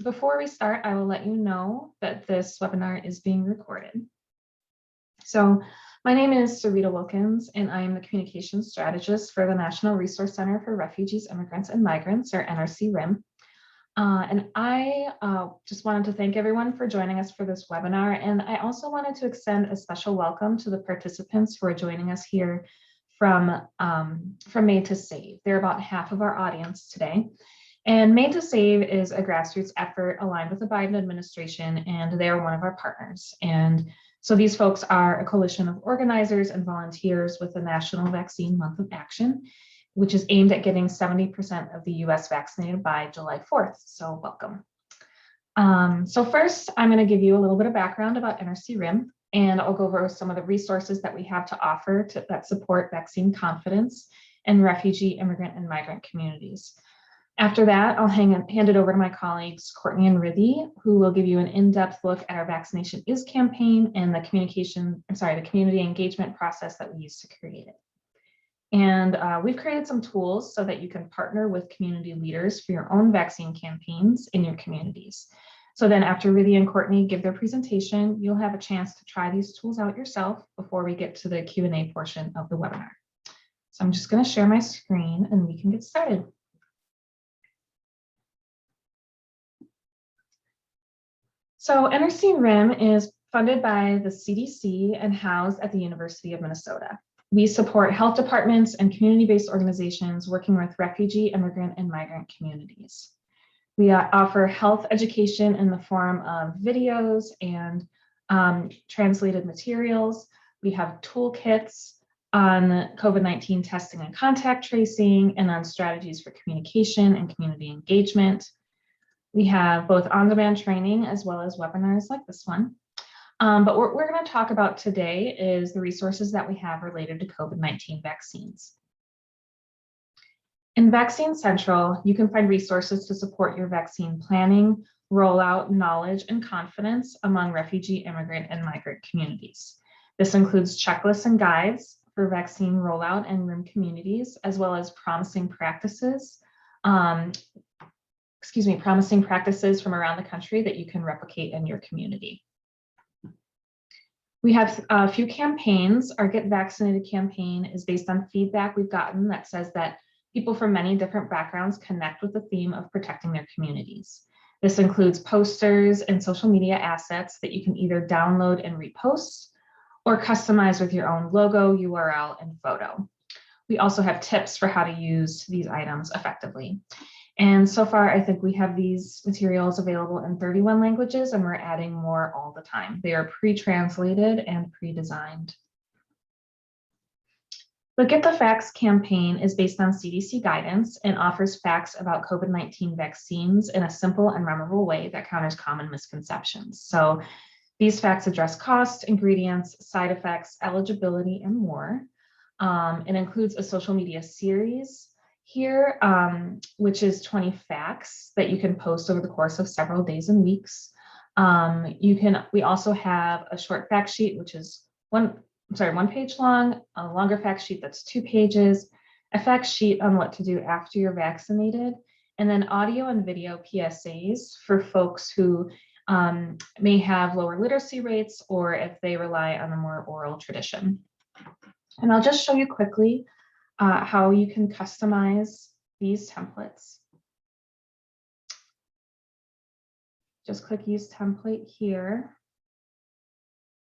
Before we start, I will let you know that this webinar is being recorded. So my name is Sarita Wilkins, and I am the Communications Strategist for the National Resource Center for Refugees, Immigrants, and Migrants, or NRC-RIM. And I just wanted to thank everyone for joining us for this webinar. And I also wanted to extend a special welcome to the participants who are joining us here from Made to Save. They're about half of our audience today. And Made to Save is a grassroots effort aligned with the Biden administration, and they're one of our partners. And so these folks are a coalition of organizers and volunteers with the National Vaccine Month of Action, which is aimed at getting 70% of the US vaccinated by July 4th. So welcome. So first, I'm going to give you a little bit of background about NRC-RIM, and I'll go over some of the resources that we have to offer that support vaccine confidence in refugee, immigrant, and migrant communities. After that, I'll hand it over to my colleagues, Courtney and Rithi, who will give you an in-depth look at our Vaccination Is campaign and the community engagement process that we use to create it. And we've created some tools so that you can partner with community leaders for your own vaccine campaigns in your communities. So then after Rithi and Courtney give their presentation, you'll have a chance to try these tools out yourself before we get to the Q&A portion of the webinar. So I'm just going to share my screen and we can get started. So NRC-RIM is funded by the CDC and housed at the University of Minnesota. We support health departments and community-based organizations working with refugee, immigrant, and migrant communities. We offer health education in the form of videos and translated materials. We have toolkits on COVID-19 testing and contact tracing, and on strategies for communication and community engagement. We have both on-demand training as well as webinars like this one. But what we're going to talk about today is the resources that we have related to COVID-19 vaccines. In Vaccine Central, you can find resources to support your vaccine planning, rollout, knowledge, and confidence among refugee, immigrant, and migrant communities. This includes checklists and guides for vaccine rollout and RIM communities, as well as promising practices from around the country that you can replicate in your community. We have a few campaigns. Our Get Vaccinated campaign is based on feedback we've gotten that says that people from many different backgrounds connect with the theme of protecting their communities. This includes posters and social media assets that you can either download and repost or customize with your own logo, URL, and photo. We also have tips for how to use these items effectively. And so far, I think we have these materials available in 31 languages, and we're adding more all the time. They are pre-translated and pre-designed. The Get the Facts campaign is based on CDC guidance and offers facts about COVID-19 vaccines in a simple and memorable way that counters common misconceptions. So these facts address cost, ingredients, side effects, eligibility, and more. It includes a social media series here, which is 20 facts that you can post over the course of several days and weeks. We also have a short fact sheet, which is one page long, a longer fact sheet that's 2 pages, a fact sheet on what to do after you're vaccinated, and then audio and video PSAs for folks who may have lower literacy rates or if they rely on a more oral tradition. And I'll just show you quickly how you can customize these templates. Just click Use Template here.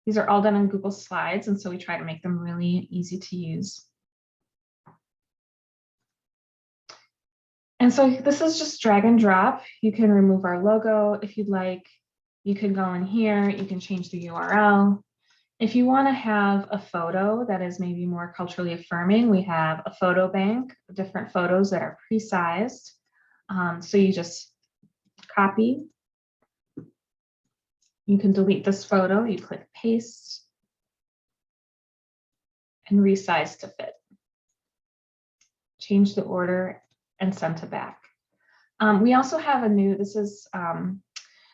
These are all done in Google Slides, and so we try to make them really easy to use. And so this is just drag and drop. You can remove our logo if you'd like. You can go in here, you can change the URL. If you want to have a photo that is maybe more culturally affirming, we have a photo bank of different photos that are pre-sized. So you just copy. You can delete this photo, you click paste and resize to fit. Change the order and send to back. We also have a new, this is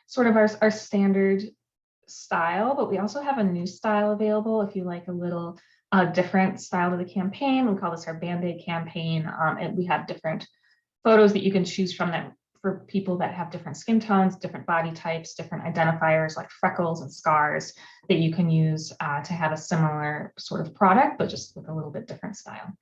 sort of our standard style, but we also have a new style available if you like a little different style to the campaign. We call this our Band-Aid campaign, and we have different photos that you can choose from that for people that have different skin tones, different body types, different identifiers like freckles and scars that you can use to have a similar sort of product, but just with a little bit different style.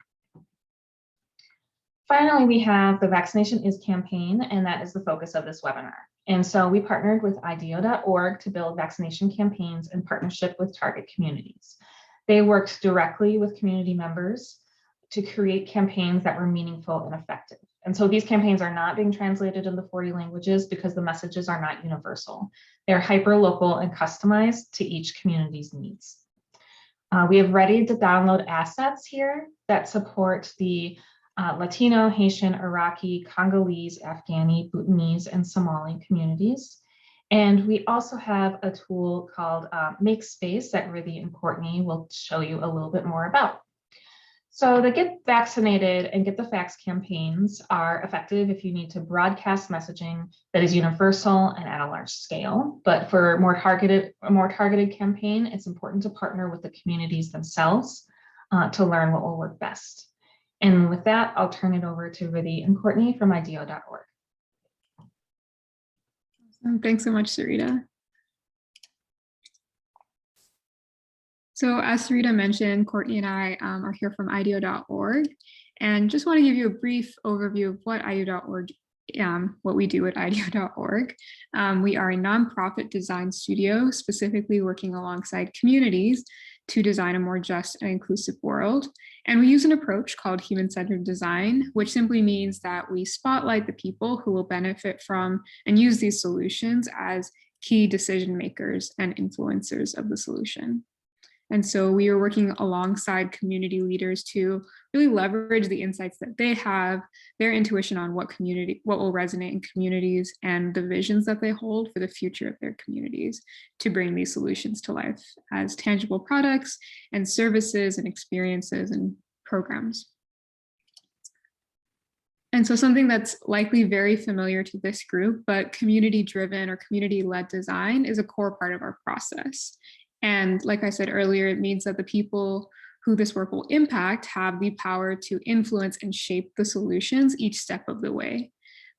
Finally, we have the Vaccination Is campaign, and that is the focus of this webinar. And so we partnered with IDEO.org to build vaccination campaigns in partnership with target communities. They worked directly with community members to create campaigns that were meaningful and effective. And so these campaigns are not being translated into 40 languages because the messages are not universal. They're hyper-local and customized to each community's needs. We have ready to download assets here that support the Latino, Haitian, Iraqi, Congolese, Afghani, Bhutanese, and Somali communities. And we also have a tool called MAKESPACE that Rithi and Courtney will show you a little bit more about. So the Get Vaccinated and Get the Facts campaigns are effective if you need to broadcast messaging that is universal and at a large scale. But for a more targeted campaign, it's important to partner with the communities themselves to learn what will work best. And with that, I'll turn it over to Rithi and Courtney from IDEO.org. Thanks so much, Sarita. So as Sarita mentioned, Courtney and I are here from IDEO.org, and just want to give you a brief overview of what IDEO.org, what we do at IDEO.org. We are a nonprofit design studio specifically working alongside communities to design a more just and inclusive world. And we use an approach called human-centered design, which simply means that we spotlight the people who will benefit from and use these solutions as key decision makers and influencers of the solution. And so we are working alongside community leaders to really leverage the insights that they have, their intuition on what will resonate in communities, and the visions that they hold for the future of their communities to bring these solutions to life as tangible products and services and experiences and programs. And so something that's likely very familiar to this group, but community-driven or community-led design is a core part of our process. And like I said earlier, it means that the people who this work will impact have the power to influence and shape the solutions each step of the way,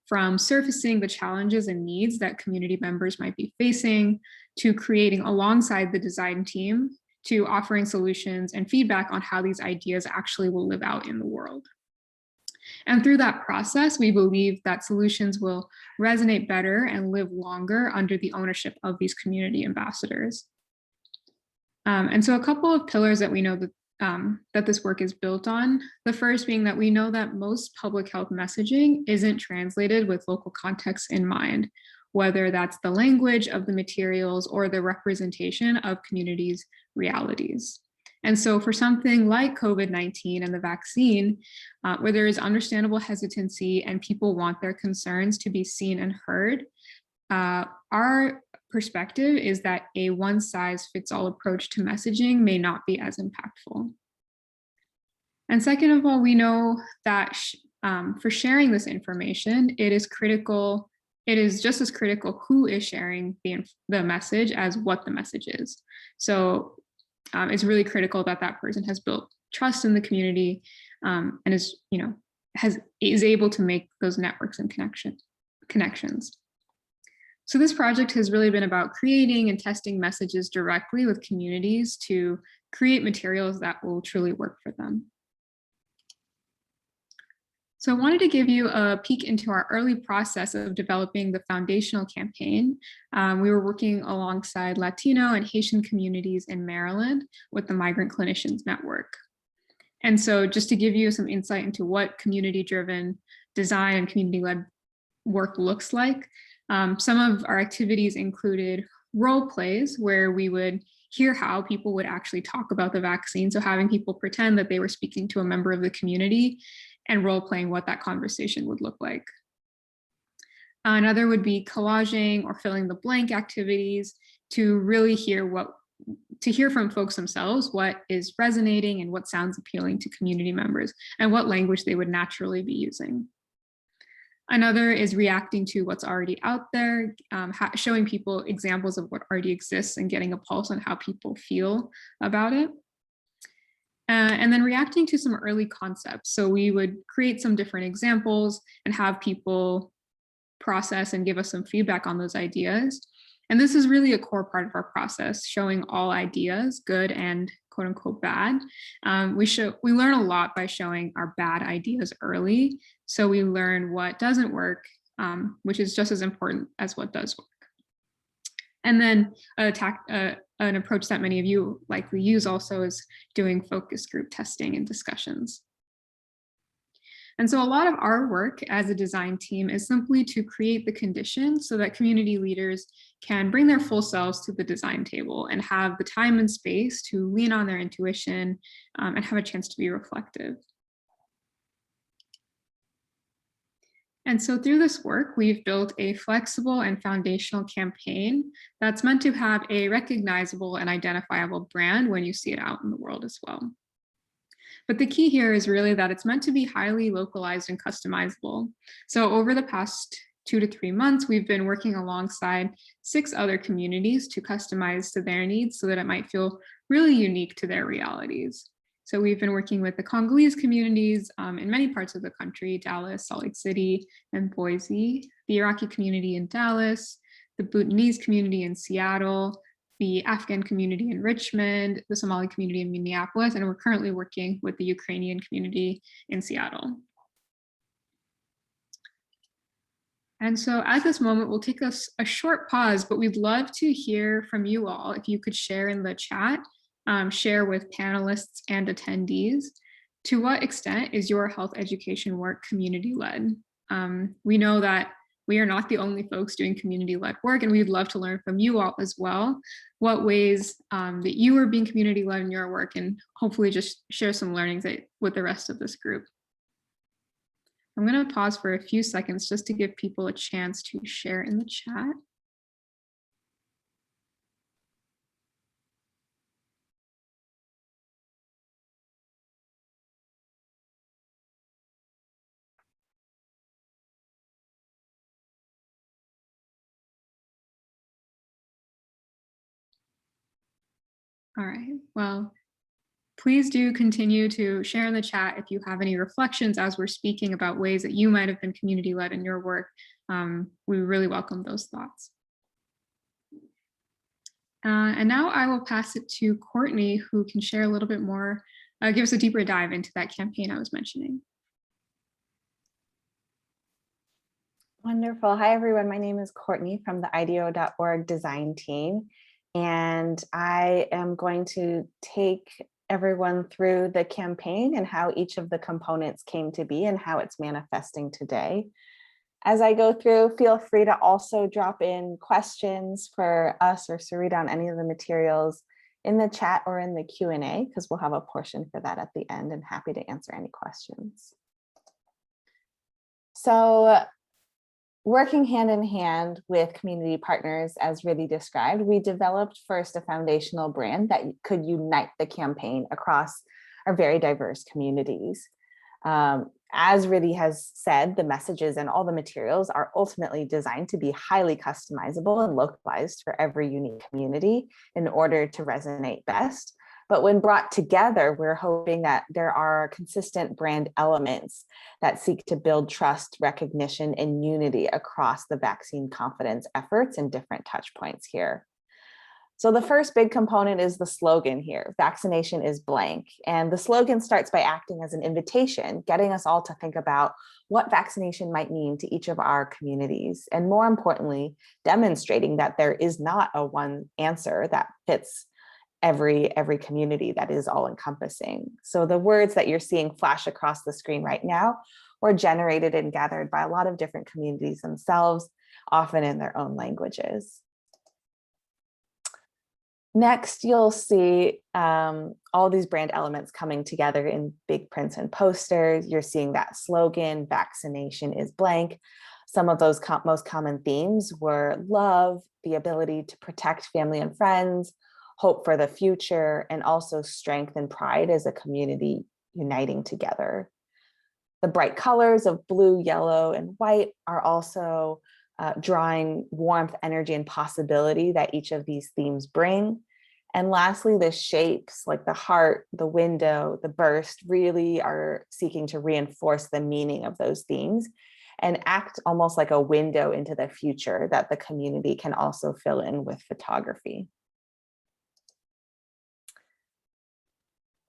from surfacing the challenges and needs that community members might be facing, to creating alongside the design team, to offering solutions and feedback on how these ideas actually will live out in the world. And through that process, we believe that solutions will resonate better and live longer under the ownership of these community ambassadors. And so a couple of pillars that we know that, that this work is built on. The first being that we know that most public health messaging isn't translated with local context in mind, whether that's the language of the materials or the representation of communities' realities. And so for something like COVID-19 and the vaccine, where there is understandable hesitancy and people want their concerns to be seen and heard, our perspective is that a one-size-fits-all approach to messaging may not be as impactful. And second of all, we know that for sharing this information, it is critical, it is just as critical who is sharing the message as what the message is. So it's really critical that that person has built trust in the community and is, is able to make those networks and connections. So this project has really been about creating and testing messages directly with communities to create materials that will truly work for them. So I wanted to give you a peek into our early process of developing the foundational campaign. We were working alongside Latino and Haitian communities in Maryland with the Migrant Clinicians Network. And so just to give you some insight into what community-driven design and community-led work looks like, some of our activities included role plays where we would hear how people would actually talk about the vaccine. So having people pretend that they were speaking to a member of the community and role playing what that conversation would look like. Another would be collaging or filling the blank activities to really hear from folks themselves what is resonating and what sounds appealing to community members and what language they would naturally be using. Another is reacting to what's already out there, showing people examples of what already exists and getting a pulse on how people feel about it. And then reacting to some early concepts. So we would create some different examples and have people process and give us some feedback on those ideas. And this is really a core part of our process, showing all ideas, good and quote unquote bad. We learn a lot by showing our bad ideas early. So we learn what doesn't work, which is just as important as what does work. And then an approach that many of you likely use also is doing focus group testing and discussions. And so a lot of our work as a design team is simply to create the conditions so that community leaders can bring their full selves to the design table and have the time and space to lean on their intuition and have a chance to be reflective. And so through this work, we've built a flexible and foundational campaign that's meant to have a recognizable and identifiable brand when you see it out in the world as well. But the key here is really that it's meant to be highly localized and customizable. So over the past 2 to 3 months, we've been working alongside 6 other communities to customize to their needs so that it might feel really unique to their realities. So we've been working with the Congolese communities in many parts of the country, Dallas, Salt Lake City, and Boise, the Iraqi community in Dallas, the Bhutanese community in Seattle, the Afghan community in Richmond, the Somali community in Minneapolis, and we're currently working with the Ukrainian community in Seattle. And so at this moment, we'll take us a short pause, but we'd love to hear from you all. If you could share in the chat, share with panelists and attendees, to what extent is your health education work community-led? We know that we are not the only folks doing community-led work, and we'd love to learn from you all as well, what ways that you are being community-led in your work, and hopefully just share some learnings with the rest of this group. I'm going to pause for a few seconds just to give people a chance to share in the chat. All right, well, please do continue to share in the chat if you have any reflections as we're speaking about ways that you might have been community-led in your work. We really welcome those thoughts. And now I will pass it to Courtney, who can share a little bit more, give us a deeper dive into that campaign I was mentioning. Wonderful. Hi, everyone. My name is Courtney from the IDEO.org design team, and I am going to take everyone through the campaign and how each of the components came to be and how it's manifesting today. As I go through, feel free to also drop in questions for us or Sarita on any of the materials in the chat or in the Q&A, because we'll have a portion for that at the end, and happy to answer any questions. So working hand in hand with community partners, as really described, we developed first a foundational brand that could unite the campaign across our very diverse communities. As Riddhi has said, the messages and all the materials are ultimately designed to be highly customizable and localized for every unique community in order to resonate best. But when brought together, we're hoping that there are consistent brand elements that seek to build trust, recognition, and unity across the vaccine confidence efforts and different touch points here. So the first big component is the slogan here, vaccination is blank. And the slogan starts by acting as an invitation, getting us all to think about what vaccination might mean to each of our communities. And more importantly, demonstrating that there is not a one answer that fits every community, that is all encompassing. So the words that you're seeing flash across the screen right now were generated and gathered by a lot of different communities themselves, often in their own languages. Next, you'll see all these brand elements coming together in big prints and posters. You're seeing that slogan, vaccination is blank. Some of those most common themes were love, the ability to protect family and friends, hope for the future, and also strength and pride as a community uniting together. The bright colors of blue, yellow, and white are also drawing warmth, energy, and possibility that each of these themes bring. And lastly, the shapes like the heart, the window, the burst really are seeking to reinforce the meaning of those themes and act almost like a window into the future that the community can also fill in with photography.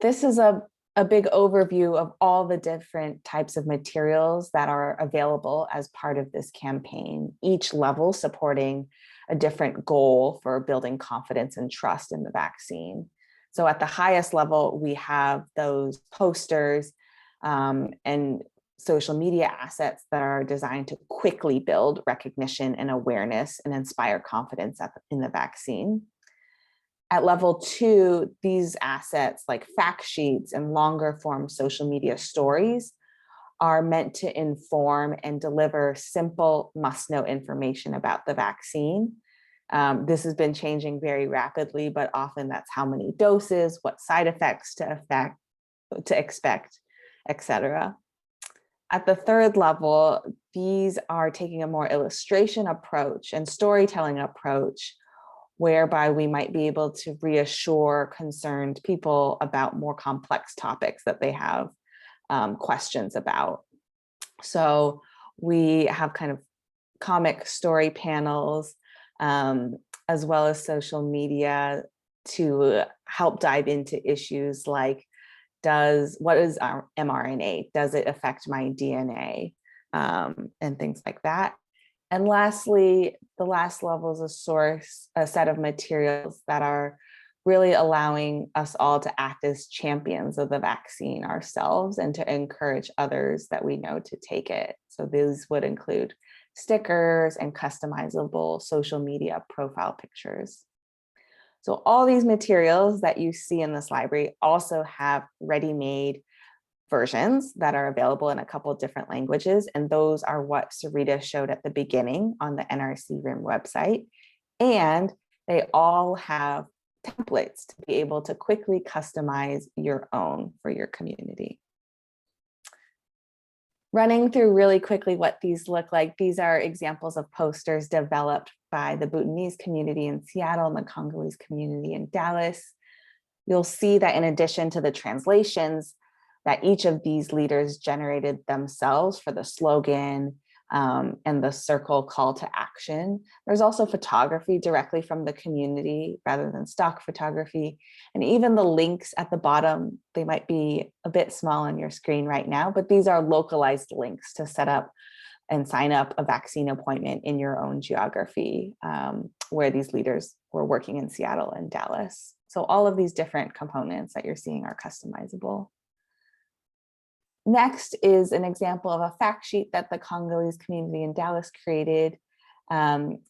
This is a big overview of all the different types of materials that are available as part of this campaign, each level supporting a different goal for building confidence and trust in the vaccine. So at the highest level, we have those posters and social media assets that are designed to quickly build recognition and awareness and inspire confidence in the vaccine. At level 2, these assets like fact sheets and longer form social media stories are meant to inform and deliver simple must-know information about the vaccine. This has been changing very rapidly, but often that's how many doses, what side effects to expect, etc. At the third level, these are taking a more illustration approach and storytelling approach, whereby we might be able to reassure concerned people about more complex topics that they have questions about. So we have kind of comic story panels, as well as social media to help dive into issues like, what is our mRNA? Does it affect my DNA? And things like that. And lastly, the last level is a set of materials that are really allowing us all to act as champions of the vaccine ourselves and to encourage others that we know to take it. So these would include stickers and customizable social media profile pictures. So all these materials that you see in this library also have ready-made versions that are available in a couple of different languages. And those are what Sarita showed at the beginning on the NRC-RIM website. And they all have templates to be able to quickly customize your own for your community. Running through really quickly what these look like, these are examples of posters developed by the Bhutanese community in Seattle and the Congolese community in Dallas. You'll see that in addition to the translations, that each of these leaders generated themselves for the slogan and the circle call to action. There's also photography directly from the community rather than stock photography. And even the links at the bottom, they might be a bit small on your screen right now, but these are localized links to set up and sign up a vaccine appointment in your own geography, where these leaders were working in Seattle and Dallas. So all of these different components that you're seeing are customizable. Next is an example of a fact sheet that the Congolese community in Dallas created.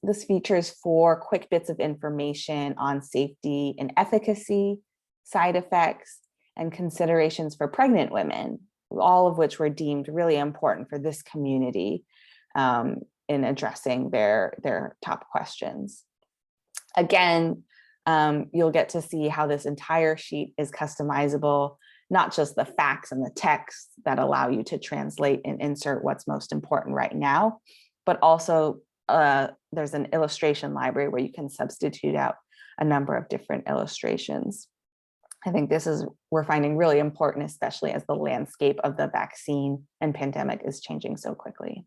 This features 4 quick bits of information on safety and efficacy, side effects, and considerations for pregnant women, all of which were deemed really important for this community in addressing their top questions. Again, you'll get to see how this entire sheet is customizable, not just the facts and the text that allow you to translate and insert what's most important right now, but also there's an illustration library where you can substitute out a number of different illustrations. I think we're finding really important, especially as the landscape of the vaccine and pandemic is changing so quickly.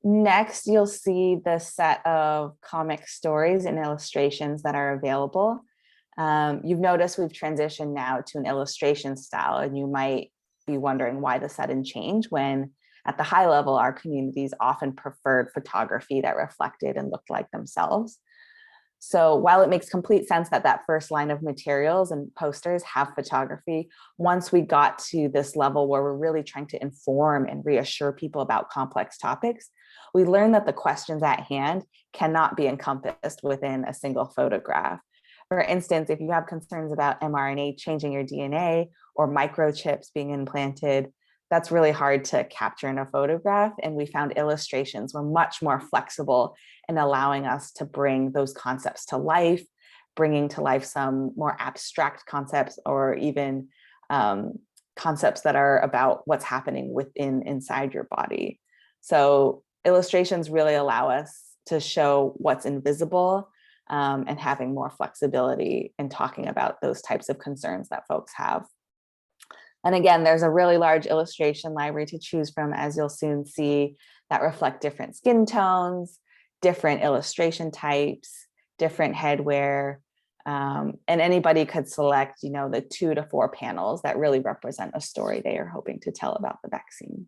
Next, you'll see the set of comic stories and illustrations that are available. You've noticed we've transitioned now to an illustration style, and you might be wondering why the sudden change when at the high level, our communities often preferred photography that reflected and looked like themselves. So while it makes complete sense that that first line of materials and posters have photography, once we got to this level where we're really trying to inform and reassure people about complex topics, we learned that the questions at hand cannot be encompassed within a single photograph. For instance, if you have concerns about mRNA changing your DNA or microchips being implanted, that's really hard to capture in a photograph. And we found illustrations were much more flexible in allowing us to bring those concepts to life, bringing to life some more abstract concepts or even concepts that are about what's happening inside your body. So illustrations really allow us to show what's invisible and having more flexibility in talking about those types of concerns that folks have. And again, there's a really large illustration library to choose from, as you'll soon see, that reflect different skin tones, different illustration types, different headwear, and anybody could select, the 2 to 4 panels that really represent a story they are hoping to tell about the vaccine.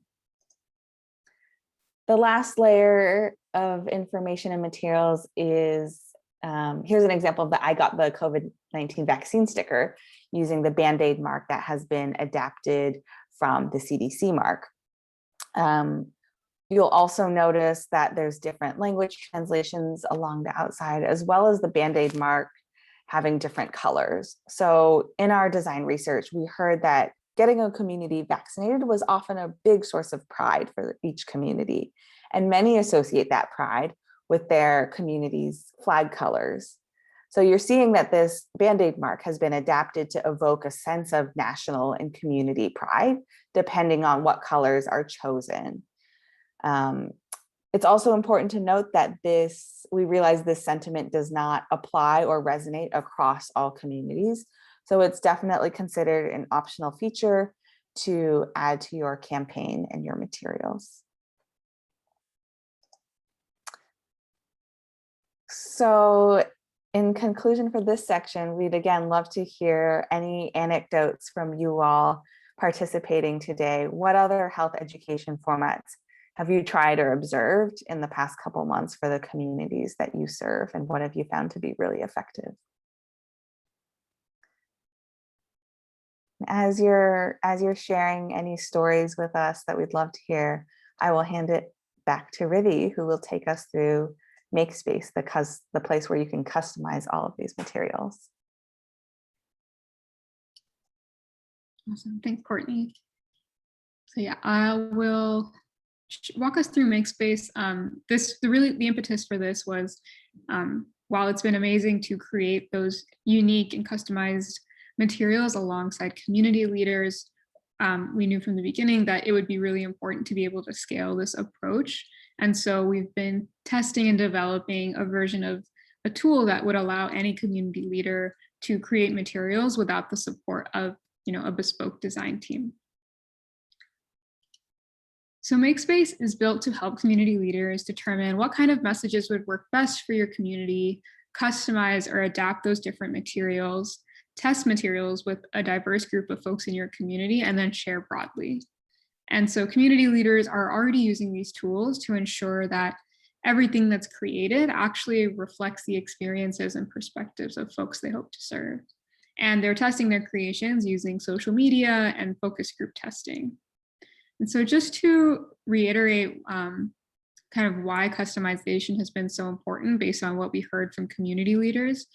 The last layer of information and materials is, here's an example of I got the COVID-19 vaccine sticker using the Band-Aid mark that has been adapted from the CDC mark. You'll also notice that there's different language translations along the outside, as well as the Band-Aid mark having different colors. So in our design research, we heard that getting a community vaccinated was often a big source of pride for each community. And many associate that pride with their community's flag colors. So you're seeing that this Band-Aid mark has been adapted to evoke a sense of national and community pride, depending on what colors are chosen. It's also important to note that we realize this sentiment does not apply or resonate across all communities. So it's definitely considered an optional feature to add to your campaign and your materials. So in conclusion for this section, we'd again love to hear any anecdotes from you all participating today. What other health education formats have you tried or observed in the past couple months for the communities that you serve, and what have you found to be really effective? As you're sharing any stories with us that we'd love to hear, I will hand it back to Rivi, who will take us through MAKESPACE, the place where you can customize all of these materials. Awesome, thanks, Courtney. So yeah, I will walk us through MAKESPACE. The impetus for this was, while it's been amazing to create those unique and customized materials alongside community leaders, we knew from the beginning that it would be really important to be able to scale this approach. And so we've been testing and developing a version of a tool that would allow any community leader to create materials without the support of, a bespoke design team. So MAKESPACE is built to help community leaders determine what kind of messages would work best for your community, customize or adapt those different materials, test materials with a diverse group of folks in your community, and then share broadly. And so community leaders are already using these tools to ensure that everything that's created actually reflects the experiences and perspectives of folks they hope to serve. And they're testing their creations using social media and focus group testing. And so just to reiterate kind of why customization has been so important based on what we heard from community leaders,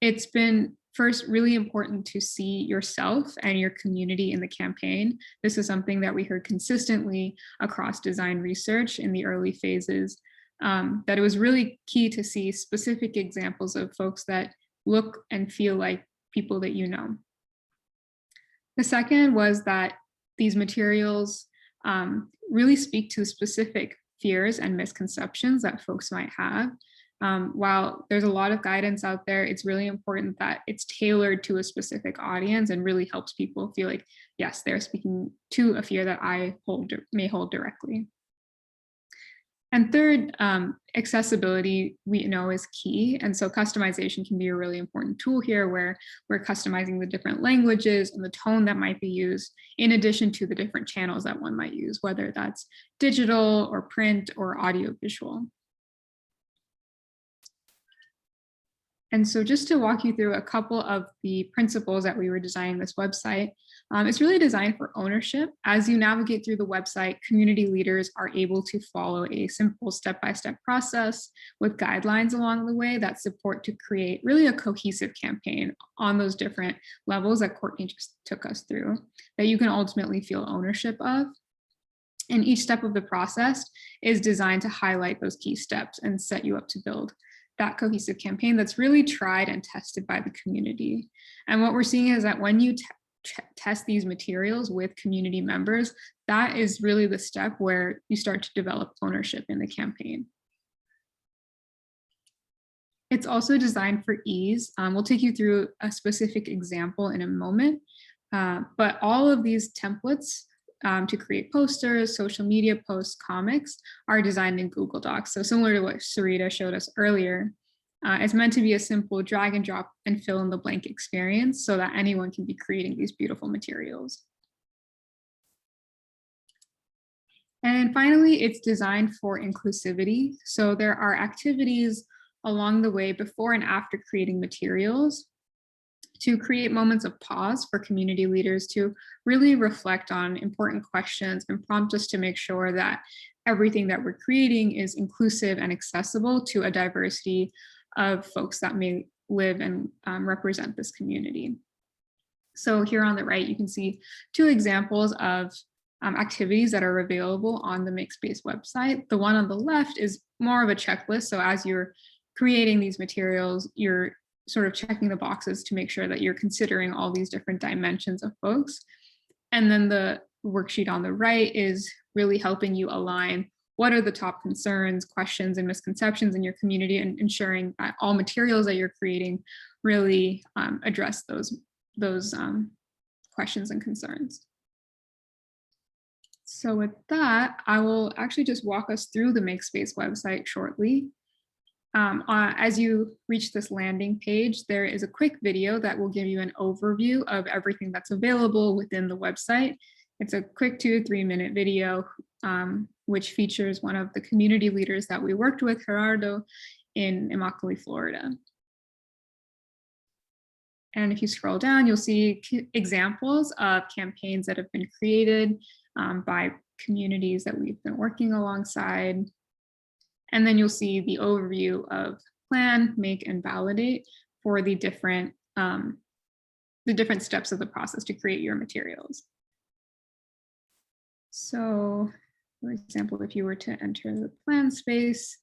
it's been first really important to see yourself and your community in the campaign. This is something that we heard consistently across design research in the early phases, that it was really key to see specific examples of folks that look and feel like people that you know. The second was that these materials really speak to specific fears and misconceptions that folks might have. While there's a lot of guidance out there, it's really important that it's tailored to a specific audience and really helps people feel like, yes, they're speaking to a fear that I may hold directly. And third, accessibility we know is key. And so customization can be a really important tool here, where we're customizing the different languages and the tone that might be used, in addition to the different channels that one might use, whether that's digital or print or audiovisual. And so just to walk you through a couple of the principles that we were designing this website, it's really designed for ownership. As you navigate through the website, community leaders are able to follow a simple step-by-step process with guidelines along the way that support to create really a cohesive campaign on those different levels that Courtney just took us through, that you can ultimately feel ownership of. And each step of the process is designed to highlight those key steps and set you up to build that cohesive campaign that's really tried and tested by the community. And what we're seeing is that when you test these materials with community members, that is really the step where you start to develop ownership in the campaign. It's also designed for ease. We'll take you through a specific example in a moment, But all of these templates to create posters, social media posts, comics are designed in Google Docs. So similar to what Sarita showed us earlier, it's meant to be a simple drag and drop and fill in the blank experience so that anyone can be creating these beautiful materials. And finally, it's designed for inclusivity. So there are activities along the way before and after creating materials to create moments of pause for community leaders to really reflect on important questions and prompt us to make sure that everything that we're creating is inclusive and accessible to a diversity of folks that may live and represent this community. So here on the right, you can see 2 examples of activities that are available on the MAKESPACE website. The one on the left is more of a checklist. So as you're creating these materials, you're sort of checking the boxes to make sure that you're considering all these different dimensions of folks. And then the worksheet on the right is really helping you align what are the top concerns, questions, and misconceptions in your community, and ensuring that all materials that you're creating really address those questions and concerns. So with that, I will actually just walk us through the MakeSpace website shortly. As you reach this landing page, there is a quick video that will give you an overview of everything that's available within the website. It's a quick 2 to 3 minute video, which features one of the community leaders that we worked with, Gerardo, in Immokalee, Florida. And if you scroll down, you'll see examples of campaigns that have been created by communities that we've been working alongside. And then you'll see the overview of plan, make, and validate for the different steps of the process to create your materials. So, for example, if you were to enter the plan space,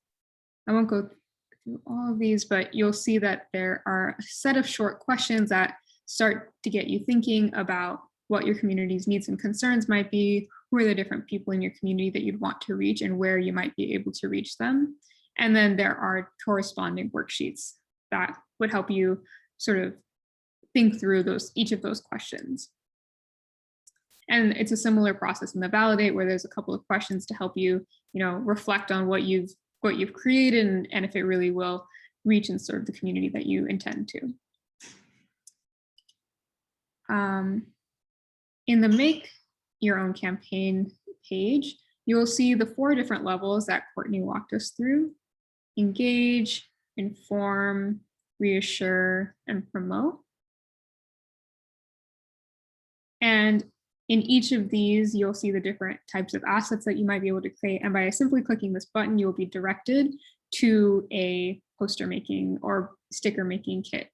I won't go through all of these, but you'll see that there are a set of short questions that start to get you thinking about what your community's needs and concerns might be, who are the different people in your community that you'd want to reach, and where you might be able to reach them. And then there are corresponding worksheets that would help you sort of think through each of those questions. And it's a similar process in the validate, where there's a couple of questions to help you, reflect on what you've created and if it really will reach and serve the community that you intend to. In the Make Your Own Campaign page, you'll see the 4 different levels that Courtney walked us through: engage, inform, reassure, and promote. And in each of these, you'll see the different types of assets that you might be able to create. And by simply clicking this button, you'll be directed to a poster making or sticker making kit.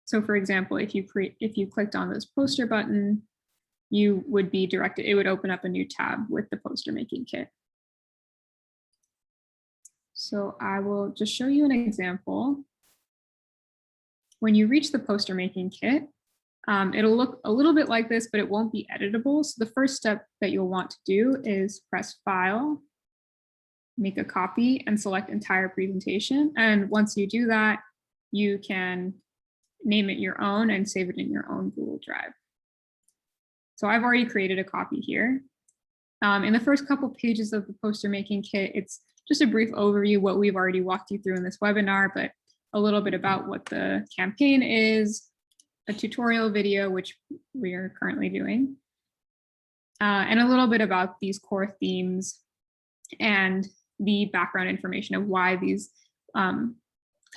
So for example, if you clicked on this poster button, you would be directed, it would open up a new tab with the poster making kit. So I will just show you an example. When you reach the poster making kit, it'll look a little bit like this, but it won't be editable. So the first step that you'll want to do is press File, make a copy, and select Entire Presentation. And once you do that, you can name it your own and save it in your own Google Drive. So I've already created a copy here. In the first couple pages of the poster making kit, it's just a brief overview, what we've already walked you through in this webinar, but a little bit about what the campaign is, a tutorial video, which we are currently doing, and a little bit about these core themes and the background information of why these kind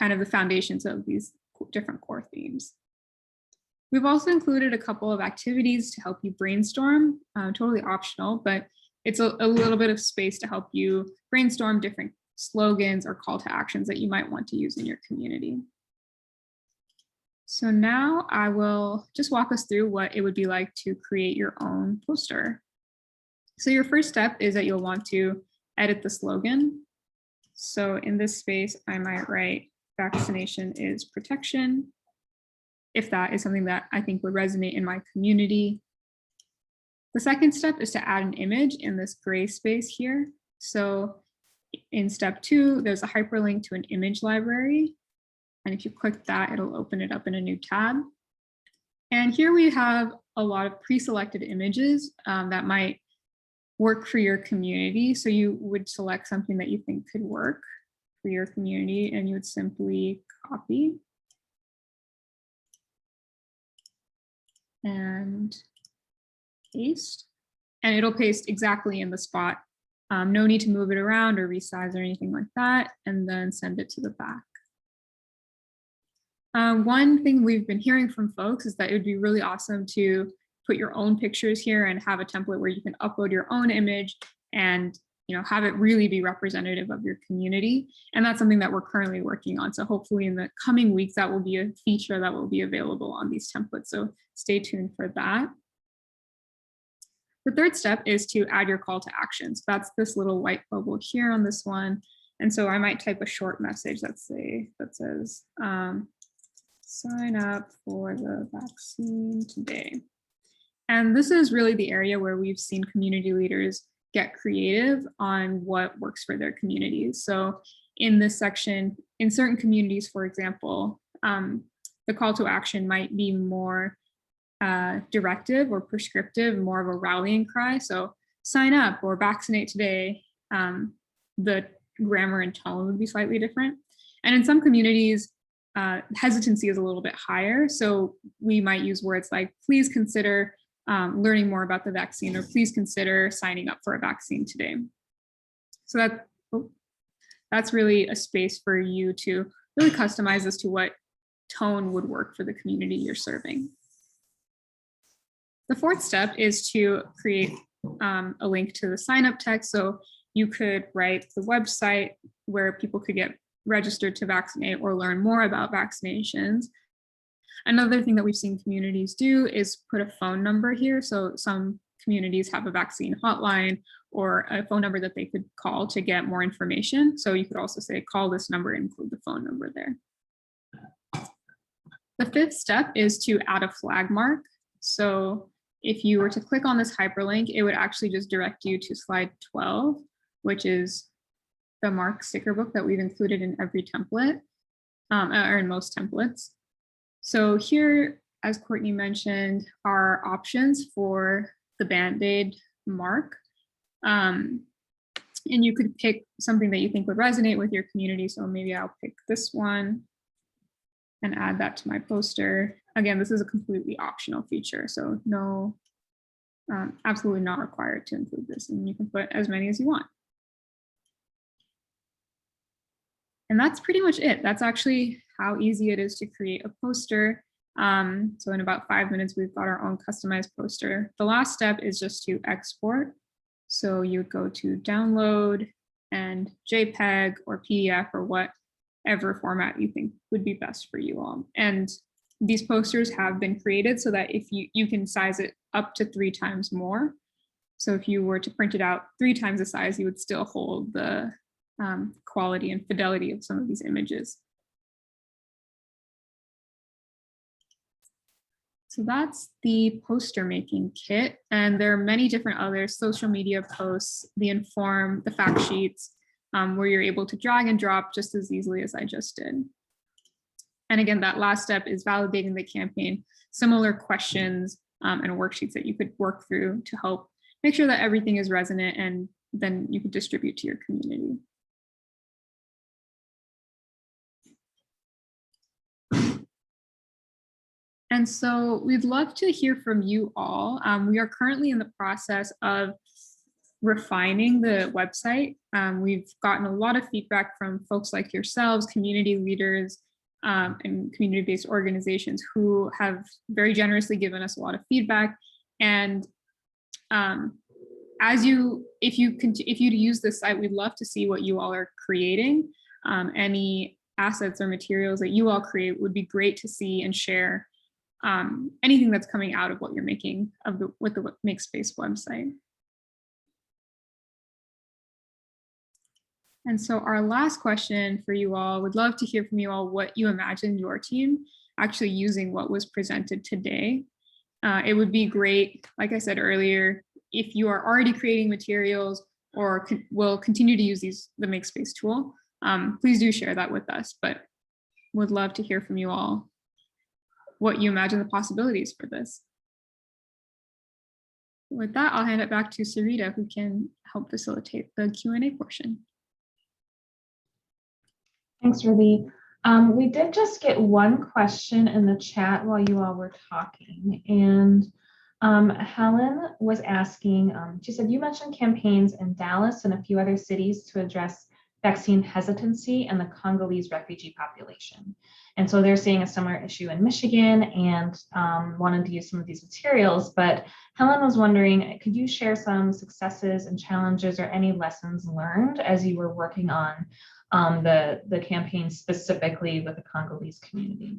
of the foundations of these different core themes. We've also included a couple of activities to help you brainstorm, totally optional, but it's a little bit of space to help you brainstorm different slogans or call to actions that you might want to use in your community. So now I will just walk us through what it would be like to create your own poster. So your first step is that you'll want to edit the slogan. So in this space, I might write, "Vaccination is protection," if that is something that I think would resonate in my community. The second step is to add an image in this gray space here. So in step 2, there's a hyperlink to an image library. And if you click that, it'll open it up in a new tab. And here we have a lot of pre-selected images that might work for your community. So you would select something that you think could work for your community, and you would simply copy and paste, and it'll paste exactly in the spot. No need to move it around or resize or anything like that, and then send it to the back. One thing we've been hearing from folks is that it would be really awesome to put your own pictures here and have a template where you can upload your own image and have it really be representative of your community. And that's something that we're currently working on. So hopefully in the coming weeks, that will be a feature that will be available on these templates. So stay tuned for that. The third step is to add your call to action. So that's this little white bubble here on this one. And so I might type a short message that says, sign up for the vaccine today. And this is really the area where we've seen community leaders get creative on what works for their communities. So in this section, in certain communities, for example, the call to action might be more directive or prescriptive, more of a rallying cry. So sign up or vaccinate today. The grammar and tone would be slightly different. And in some communities, hesitancy is a little bit higher. So we might use words like, please consider learning more about the vaccine, or please consider signing up for a vaccine today. So that's really a space for you to really customize as to what tone would work for the community you're serving. The fourth step is to create a link to the sign up text. So you could write the website where people could get registered to vaccinate or learn more about vaccinations. Another thing that we've seen communities do is put a phone number here. So some communities have a vaccine hotline or a phone number that they could call to get more information. So you could also say, call this number and include the phone number there. The fifth step is to add a flag mark. So if you were to click on this hyperlink, it would actually just direct you to slide 12, which is the mark sticker book that we've included in every template, or in most templates. So here, as Courtney mentioned, are options for the Band-Aid mark. And you could pick something that you think would resonate with your community. So maybe I'll pick this one and add that to my poster. Again, this is a completely optional feature, so no, absolutely not required to include this, and you can put as many as you want. And that's pretty much it. That's actually how easy it is to create a poster. So in about 5 minutes, we've got our own customized poster. The last step is just to export. So you would go to download and JPEG or PDF or whatever format you think would be best for you all. And these posters have been created so that if you can size it up to 3 times more. So if you were to print it out 3 times the size, you would still hold the quality and fidelity of some of these images. So that's the poster making kit. And there are many different other social media posts, the inform, the fact sheets, where you're able to drag and drop just as easily as I just did. And again, that last step is validating the campaign, similar questions and worksheets that you could work through to help make sure that everything is resonant, and then you can distribute to your community. And so we'd love to hear from you all. We are currently in the process of refining the website. We've gotten a lot of feedback from folks like yourselves, community leaders, and community-based organizations who have very generously given us a lot of feedback. And if you use this site, we'd love to see what you all are creating. Any assets or materials that you all create would be great to see and share. Anything that's coming out of what you're making with the MAKESPACE website. And so our last question for you all, would love to hear from you all what you imagine your team actually using what was presented today. It would be great, like I said earlier, if you are already creating materials or will continue to use the MAKESPACE tool, please do share that with us, but would love to hear from you all. what you imagine the possibilities for this. With that, I'll hand it back to Sarita, who can help facilitate the Q&A portion. Thanks, Ruby. We did just get one question in the chat while you all were talking, and Helen was asking, she said, you mentioned campaigns in Dallas and a few other cities to address vaccine hesitancy and the Congolese refugee population. And so they're seeing a similar issue in Michigan and wanted to use some of these materials. But Helen was wondering, could you share some successes and challenges or any lessons learned as you were working on the campaign specifically with the Congolese community?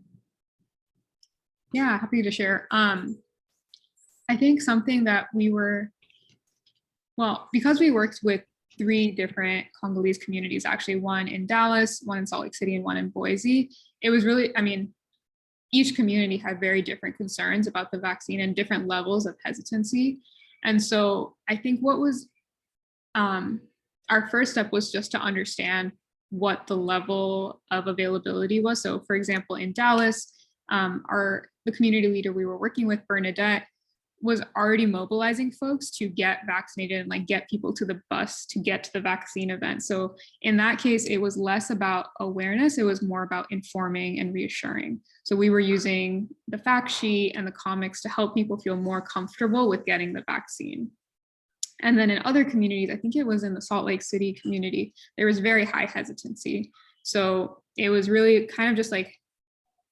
Yeah, happy to share. I think something that we were, well, because we worked with 3 different Congolese communities, actually, one in Dallas, one in Salt Lake City, and one in Boise. It was really, I mean, each community had very different concerns about the vaccine and different levels of hesitancy. And so I think what was our first step was just to understand what the level of availability was. So for example, in Dallas, the community leader we were working with, Bernadette, was already mobilizing folks to get vaccinated and like get people to the bus to get to the vaccine event. So in that case, it was less about awareness, it was more about informing and reassuring. So we were using the fact sheet and the comics to help people feel more comfortable with getting the vaccine. And then in other communities, I think it was in the Salt Lake City community, there was very high hesitancy. So it was really kind of just like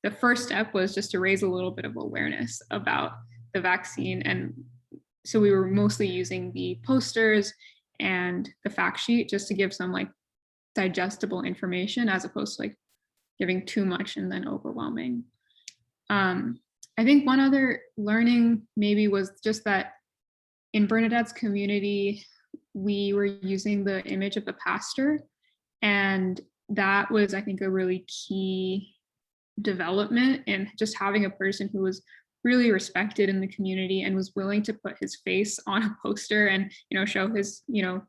the first step was just to raise a little bit of awareness about the vaccine. And so we were mostly using the posters and the fact sheet just to give some like digestible information as opposed to like giving too much and then overwhelming. I think one other learning maybe was just that in Bernadette's community, we were using the image of the pastor, and that was, I think, a really key development in just having a person who was really respected in the community and was willing to put his face on a poster and, you know, show his, you know,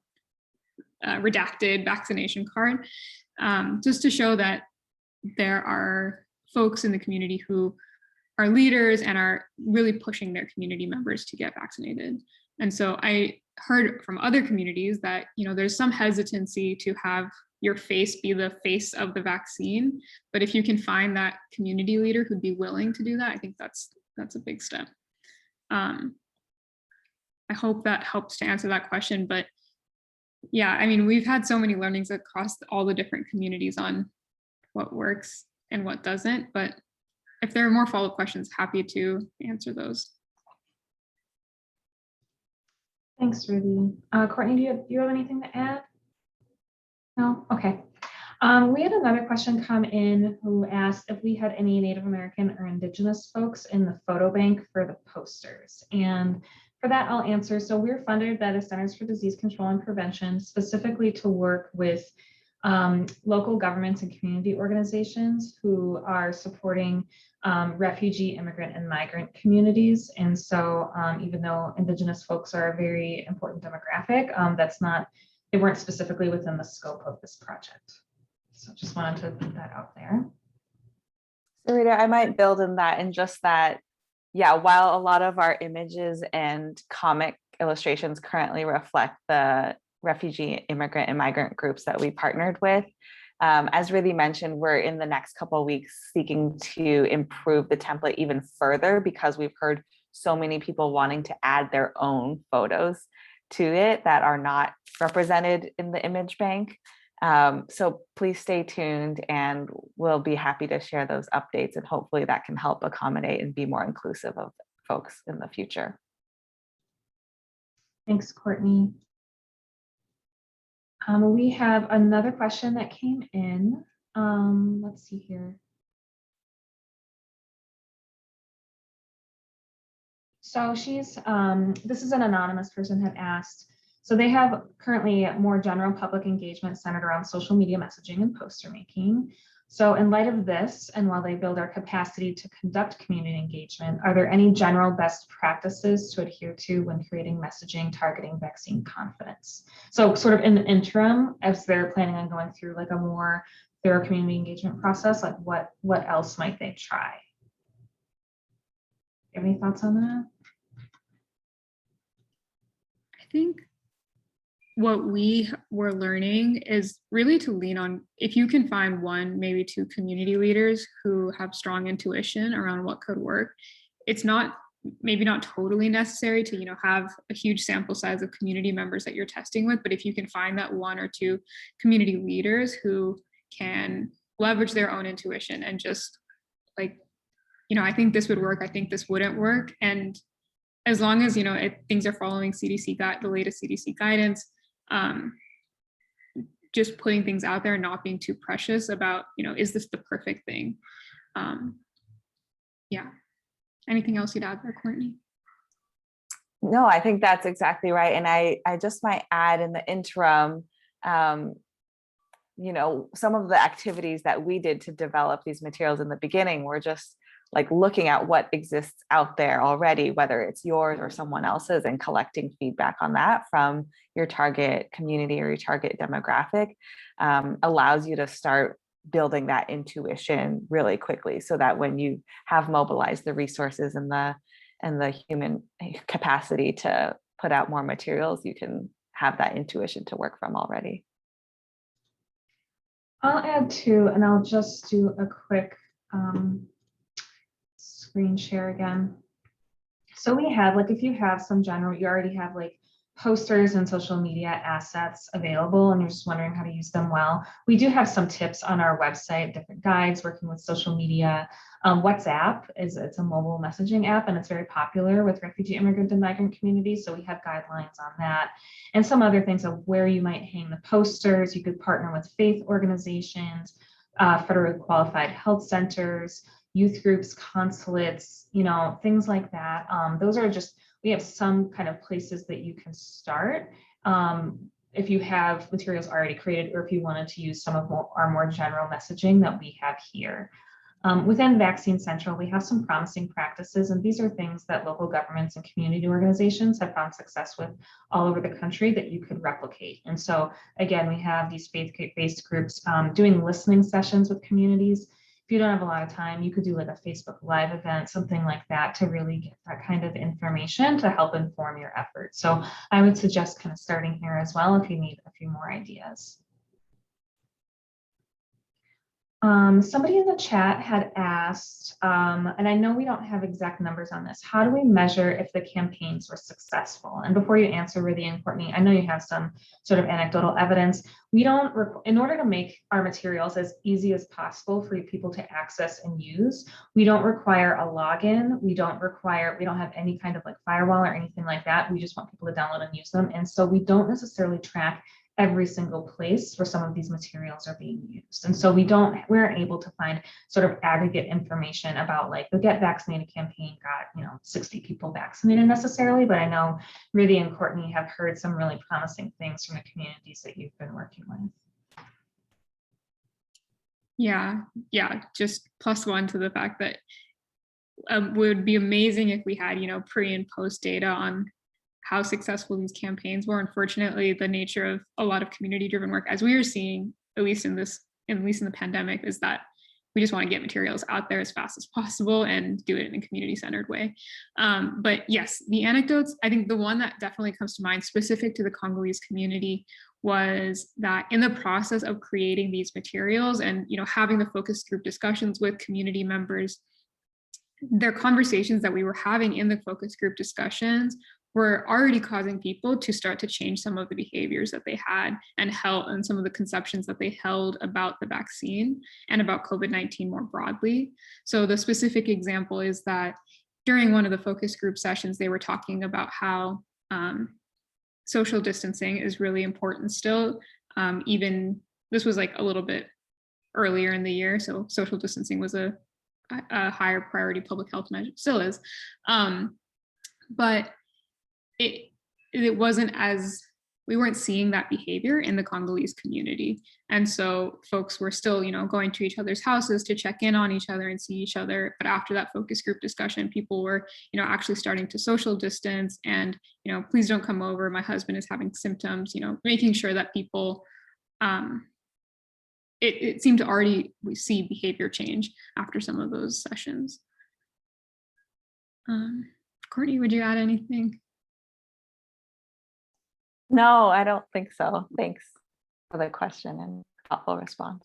redacted vaccination card, just to show that there are folks in the community who are leaders and are really pushing their community members to get vaccinated. And so I heard from other communities that, you know, there's some hesitancy to have your face be the face of the vaccine, but if you can find that community leader who'd be willing to do that, I think that's a big step. I hope that helps to answer that question, but yeah, I mean, we've had so many learnings across all the different communities on what works and what doesn't, but if there are more follow-up questions, happy to answer those. Thanks, Ruby. Courtney, do you have anything to add? No? Okay. We had another question come in who asked if we had any Native American or Indigenous folks in the photo bank for the posters. And for that, I'll answer. So we're funded by the Centers for Disease Control and Prevention, specifically to work with local governments and community organizations who are supporting refugee, immigrant, and migrant communities. And so even though Indigenous folks are a very important demographic, they weren't specifically within the scope of this project. So just wanted to put that out there. Sarita, I might build in that in just that, yeah, while a lot of our images and comic illustrations currently reflect the refugee, immigrant, and migrant groups that we partnered with, as Ruby mentioned, we're in the next couple of weeks seeking to improve the template even further because we've heard so many people wanting to add their own photos to it that are not represented in the image bank. So please stay tuned and we'll be happy to share those updates, and hopefully that can help accommodate and be more inclusive of folks in the future. Thanks, Courtney. We have another question that came in. Let's see here. So this is an anonymous person had asked. So they have currently more general public engagement centered around social media messaging and poster making. So in light of this, and while they build our capacity to conduct community engagement, are there any general best practices to adhere to when creating messaging targeting vaccine confidence? So sort of in the interim, as they're planning on going through like a more thorough community engagement process, like what else might they try? You have any thoughts on that? I think what we were learning is really to lean on, if you can find one, maybe two community leaders who have strong intuition around what could work. It's not, maybe not totally necessary to, have a huge sample size of community members that you're testing with, but if you can find that one or two community leaders who can leverage their own intuition and just like, I think this would work, I think this wouldn't work. And as long as, things are following the latest CDC guidance, just putting things out there, not being too precious about, is this the perfect thing? Yeah. Anything else you'd add there, Courtney? No, I think that's exactly right. And I just might add in the interim, some of the activities that we did to develop these materials in the beginning were just like looking at what exists out there already, whether it's yours or someone else's, and collecting feedback on that from your target community or your target demographic allows you to start building that intuition really quickly, so that when you have mobilized the resources and the human capacity to put out more materials, you can have that intuition to work from already. I'll add two, and I'll just do a quick screen share again. So we have, like, if you have some general, you already have like posters and social media assets available and you're just wondering how to use them well, we do have some tips on our website, different guides working with social media. WhatsApp it's a mobile messaging app, and it's very popular with refugee, immigrant, and migrant communities. So we have guidelines on that and some other things of where you might hang the posters. You could partner with faith organizations, federally qualified health centers, youth groups, consulates, things like that. Those are just, we have some kind of places that you can start if you have materials already created, or if you wanted to use some of our more general messaging that we have here. Within Vaccine Central, we have some promising practices, and these are things that local governments and community organizations have found success with all over the country that you could replicate. And so again, we have these faith-based groups doing listening sessions with communities. If you don't have a lot of time, you could do like a Facebook Live event, something like that, to really get that kind of information to help inform your efforts. So I would suggest kind of starting here as well if you need a few more ideas. Somebody in the chat had asked, and I know we don't have exact numbers on this, how do we measure if the campaigns were successful? And before you answer, Ruthie and Courtney, I know you have some sort of anecdotal evidence. We don't, in order to make our materials as easy as possible for people to access and use, we don't require a login. We don't have any kind of like firewall or anything like that. We just want people to download and use them. And so we don't necessarily track every single place where some of these materials are being used. And so we're able to find sort of aggregate information about like the Get Vaccinated campaign got, 60 people vaccinated necessarily, but I know Ruthie and Courtney have heard some really promising things from the communities that you've been working with. Yeah, just +1 to the fact that would be amazing if we had, pre and post data on how successful these campaigns were. Unfortunately, the nature of a lot of community-driven work, as we are seeing, at least in the pandemic, is that we just want to get materials out there as fast as possible and do it in a community-centered way. But yes, the anecdotes, I think the one that definitely comes to mind specific to the Congolese community was that in the process of creating these materials and having the focus group discussions with community members, their conversations that we were having in the focus group discussions were already causing people to start to change some of the behaviors that they had and some of the conceptions that they held about the vaccine and about COVID-19 more broadly. So the specific example is that during one of the focus group sessions, they were talking about how social distancing is really important still. Even this was like a little bit earlier in the year, so social distancing was a higher priority public health measure, still is. But it wasn't as, we weren't seeing that behavior in the Congolese community. And so folks were still, going to each other's houses to check in on each other and see each other. But after that focus group discussion, people were, actually starting to social distance and, please don't come over, my husband is having symptoms, making sure that people, it seemed to already see behavior change after some of those sessions. Courtney, would you add anything? No, I don't think so. Thanks for the question and thoughtful response.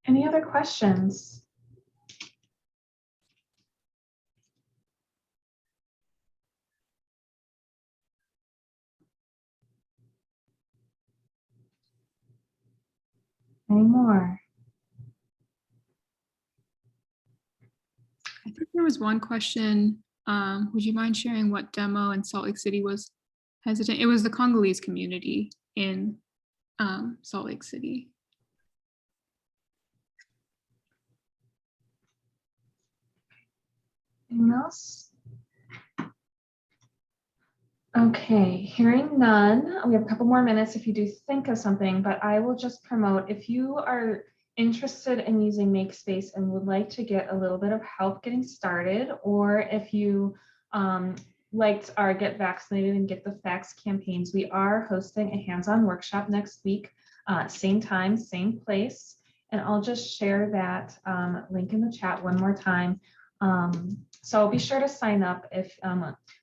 Any other questions? Any more? I think there was one question. Would you mind sharing what demo in Salt Lake City was hesitant? It was the Congolese community in Salt Lake City. Anyone else? Okay, hearing none, we have a couple more minutes if you do think of something, but I will just promote, if you are interested in using MakeSpace and would like to get a little bit of help getting started, or if you liked our Get Vaccinated and Get the Facts campaigns, we are hosting a hands-on workshop next week, same time, same place. And I'll just share that link in the chat one more time. So be sure to sign up if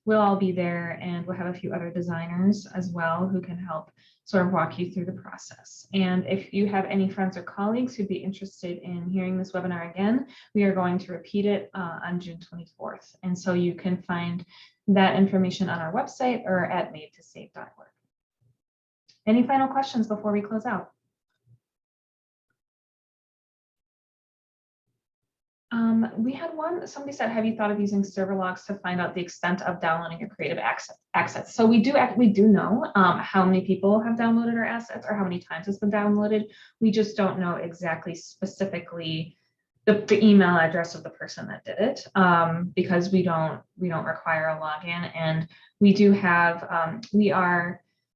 we'll all be there, and we'll have a few other designers as well who can help sort of walk you through the process. And if you have any friends or colleagues who'd be interested in hearing this webinar again, we are going to repeat it on June 24th. And so you can find that information on our website or at madetosave.org. Any final questions before we close out? We had one, somebody said, have you thought of using server logs to find out the extent of downloading your creative assets? So we do know how many people have downloaded our assets or how many times it's been downloaded. We just don't know exactly specifically the email address of the person that did it, because we don't require a login. And we do have,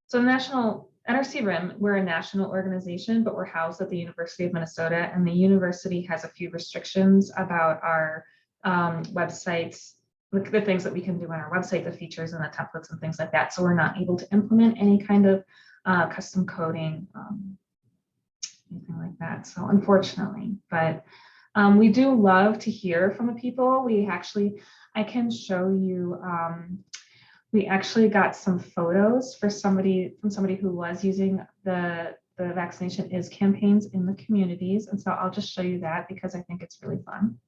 so National NRC-RIM, we're a national organization, but we're housed at the University of Minnesota, and the university has a few restrictions about our websites, like the things that we can do on our website, the features and the templates and things like that. So we're not able to implement any kind of custom coding, anything like that. So unfortunately, but we do love to hear from the people. I can show you, we actually got some photos from somebody who was using the Vaccination Is campaigns in the communities. And so I'll just show you that because I think it's really fun.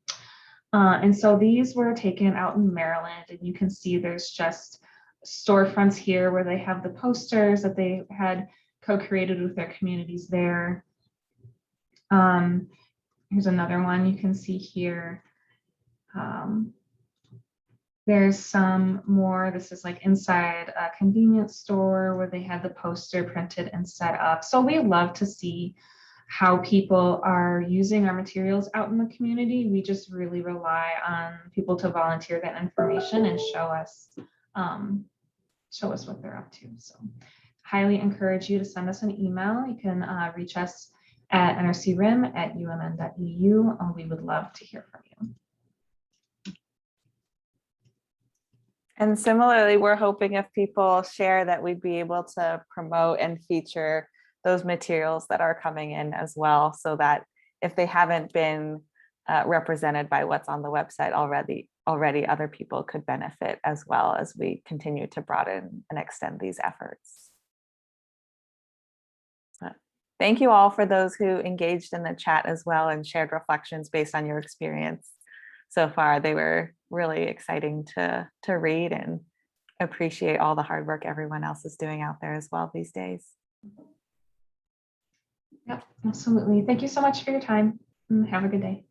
And so these were taken out in Maryland, and you can see there's just storefronts here where they have the posters that they had co-created with their communities there. Here's another one you can see here. There's some more, this is like inside a convenience store where they had the poster printed and set up. So we love to see how people are using our materials out in the community. We just really rely on people to volunteer that information and show us what they're up to. So highly encourage you to send us an email. You can reach us at nrcrim@umn.edu. We would love to hear from you. And similarly, we're hoping if people share that we'd be able to promote and feature those materials that are coming in as well, so that if they haven't been represented by what's on the website already, other people could benefit as well as we continue to broaden and extend these efforts. Thank you all for those who engaged in the chat as well and shared reflections based on your experience so far. They were really exciting to read, and appreciate all the hard work everyone else is doing out there as well these days. Yep, absolutely. Thank you so much for your time, and have a good day.